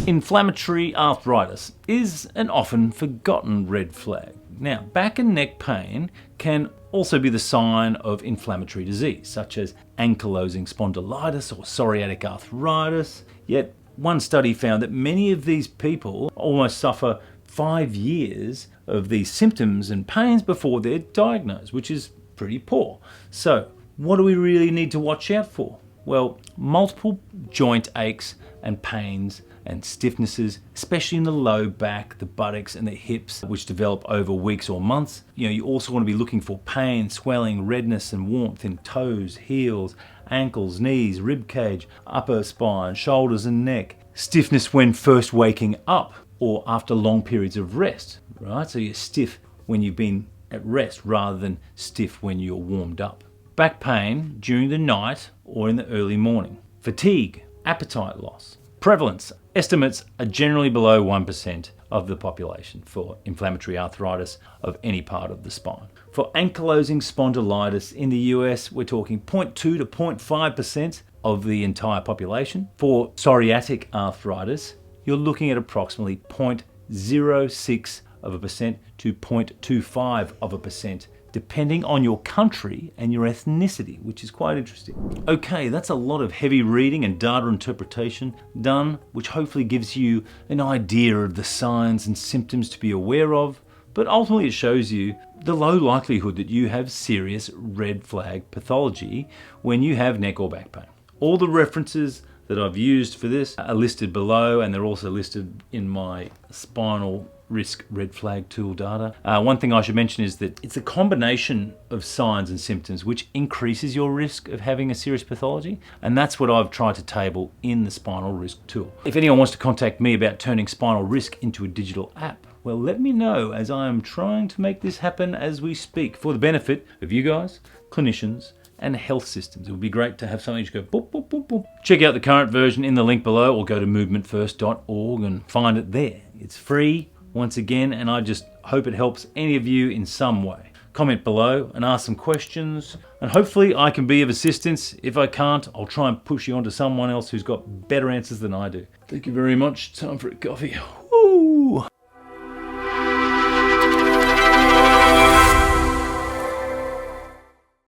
Inflammatory arthritis is an often forgotten red flag. Now, back and neck pain can also be the sign of inflammatory disease, such as ankylosing spondylitis or psoriatic arthritis. Yet, one study found that many of these people almost suffer 5 years of these symptoms and pains before they're diagnosed, which is pretty poor. So, what do we really need to watch out for? Well, multiple joint aches and pains and stiffnesses, especially in the low back, the buttocks and the hips, which develop over weeks or months. You also want to be looking for pain, swelling, redness and warmth in toes, heels, ankles, knees, rib cage, upper spine, shoulders and neck. Stiffness when first waking up or after long periods of rest, right? So you're stiff when you've been at rest rather than stiff when you're warmed up. Back pain during the night or in the early morning. Fatigue, appetite loss. Prevalence. Estimates are generally below 1% of the population for inflammatory arthritis of any part of the spine. For ankylosing spondylitis in the US, we're talking 0.2 to 0.5% of the entire population. For psoriatic arthritis, you're looking at approximately 0.06% to 0.25%, depending on your country and your ethnicity, which is quite interesting. Okay, that's a lot of heavy reading and data interpretation done, which hopefully gives you an idea of the signs and symptoms to be aware of, but ultimately it shows you the low likelihood that you have serious red flag pathology when you have neck or back pain. All the references that I've used for this are listed below, and they're also listed in my Spinal Risk Red Flag tool data. One thing I should mention is that it's a combination of signs and symptoms which increases your risk of having a serious pathology, and that's what I've tried to table in the Spinal Risk tool. If anyone wants to contact me about turning Spinal Risk into a digital app, well, let me know, as I am trying to make this happen as we speak for the benefit of you guys, clinicians, and health systems. It would be great to have something to go boop, boop, boop, boop. Check out the current version in the link below, or go to movementfirst.org and find it there. It's free, once again, and I just hope it helps any of you in some way. Comment below and ask some questions, and hopefully I can be of assistance. If I can't, I'll try and push you onto someone else who's got better answers than I do. Thank you very much. Time for a coffee. Woo!